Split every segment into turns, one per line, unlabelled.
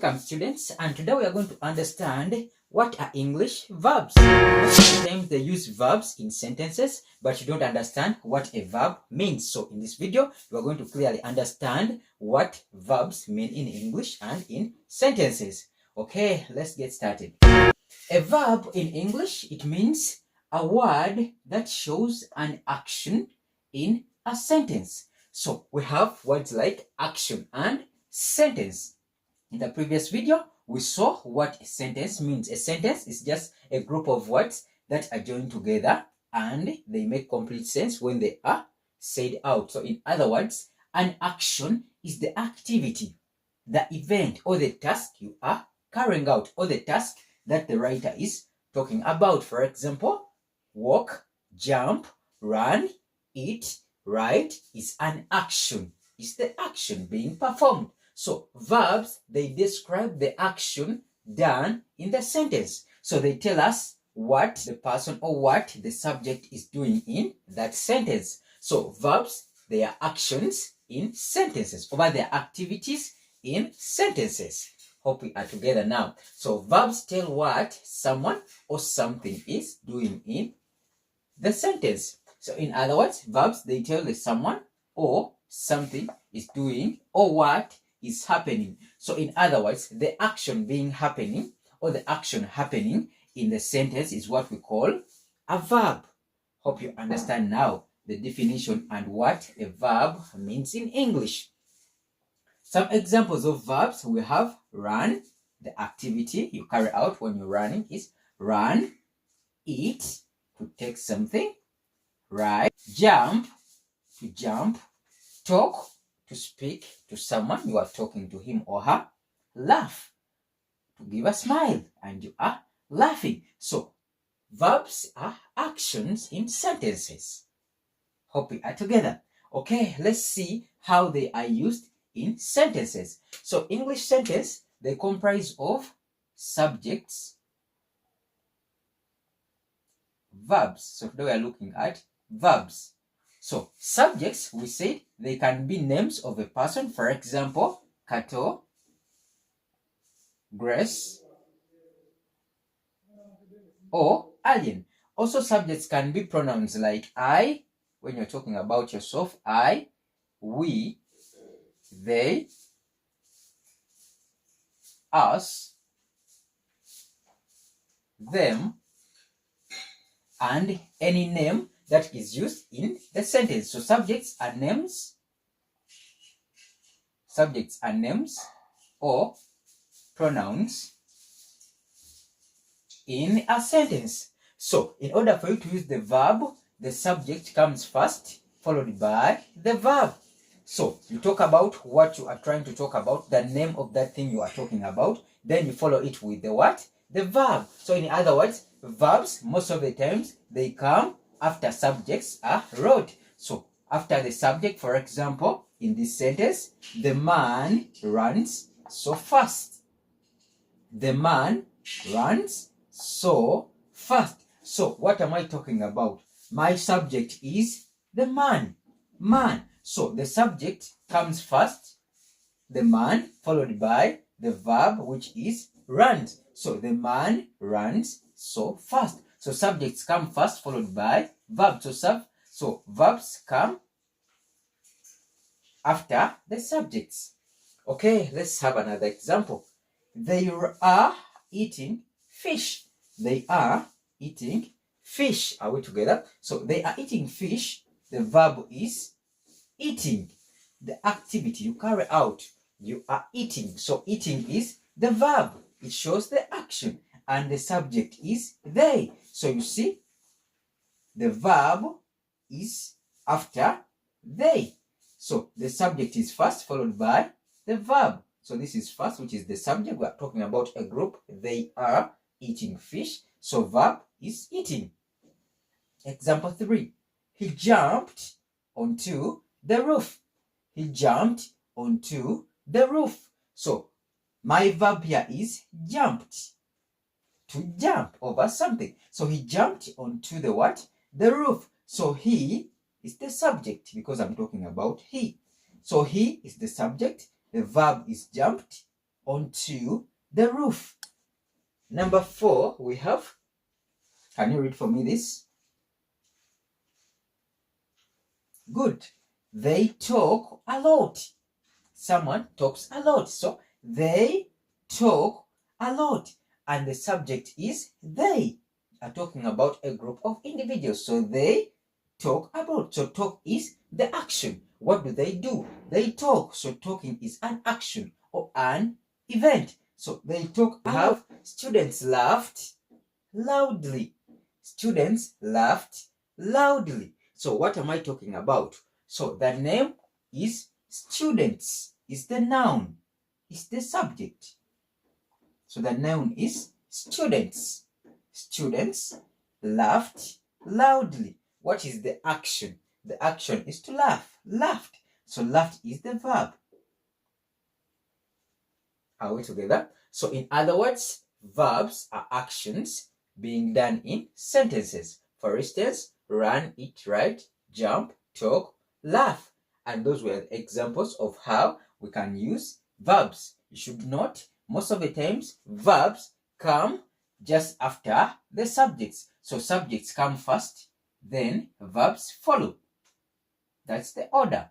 Welcome students, and today we are going to understand what are English verbs. Most of the time they use verbs in sentences, but you don't understand what a verb means. So in this video, you are going to clearly understand what verbs mean in English and in sentences. Okay, let's get started. A verb in English, it means a word that shows an action in a sentence. So we have words like action and sentence. In the previous video, we saw what a sentence means. A sentence is just a group of words that are joined together and they make complete sense when they are said out. So in other words, an action is the activity, the event, or the task you are carrying out, or the task that the writer is talking about. For example, walk, jump, run, eat, write is an action. It's the action being performed. So verbs, they describe the action done in the sentence. So they tell us what the person or what the subject is doing in that sentence. So verbs, they are actions in sentences, or they are activities in sentences. Hope we are together now. So verbs tell what someone or something is doing in the sentence. So in other words, verbs, they tell the someone or something is doing or what is happening. So in other words, the action being happening or the action happening in the sentence is what we call a verb. Hope you understand now the definition and what a verb means in English. Some examples of verbs we have: run, the activity you carry out when you're running is run; eat, to take something; ride, jump, to jump; talk, to speak to someone, you are talking to him or her; laugh, to give a smile and you are laughing. So verbs are actions in sentences. Hope we are together. Okay, let's see how they are used in sentences. So English sentence, they comprise of subjects, verbs. So today we are looking at verbs. So subjects, we said they can be names of a person. For example, Kato, Grace, or Alien. Also subjects can be pronouns like I, when you're talking about yourself, I, we, they, us, them, and any name that is used in the sentence. So subjects are names or pronouns in a sentence. So in order for you to use the verb, the subject comes first, followed by the verb. So you talk about what you are trying to talk about, the name of that thing you are talking about, then you follow it with the what? The verb. So in other words, verbs, most of the times, they come after subjects are wrote. So after the subject, for example, in this sentence, the man runs so fast. The man runs so fast. So what am I talking about? My subject is the man. Man. So the subject comes first, the man, followed by the verb, which is runs. So the man runs so fast. So subjects come first, followed by verbs. So verbs come after the subjects. Okay, let's have another example. They are eating fish. They are eating fish. Are we together? So they are eating fish. The verb is eating. The activity you carry out, you are eating. So eating is the verb. It shows the action. And the subject is they. So you see, the verb is after they. So the subject is first, followed by the verb. So this is first, which is the subject. We are talking about a group. They are eating fish. So verb is eating. Example 3. He jumped onto the roof. He jumped onto the roof. So my verb here is jumped. To jump over something. So he jumped onto the what? The roof. So he is the subject because I'm talking about he. So he is the subject. The verb is jumped onto the roof. Number 4, we have, can you read for me this? Good. They talk a lot. Someone talks a lot. So they talk a lot. And the subject is they. Are talking about a group of individuals. So they talk about. So talk is the action. What do? They talk. So talking is an action or an event. So they talk. Have students laughed loudly. Students laughed loudly. So what am I talking about? So the name is students, is the noun, is the subject. So the noun is students. Students laughed loudly. What is the action? The action is to laugh. Laughed. So laughed is the verb. Are we together? So in other words, verbs are actions being done in sentences. For instance, run, eat, write, jump, talk, laugh. And those were examples of how we can use verbs. You should note, most of the times, verbs come just after the subjects. So subjects come first, then verbs follow. That's the order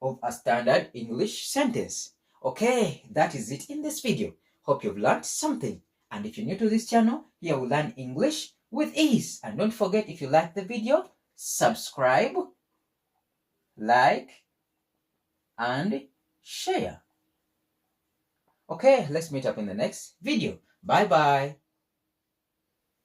of a standard English sentence. Okay, that is it in this video. Hope you've learned something. And if you're new to this channel, here we learn English with ease. And don't forget, if you like the video, subscribe, like, and share. Okay, let's meet up in the next video. Bye-bye.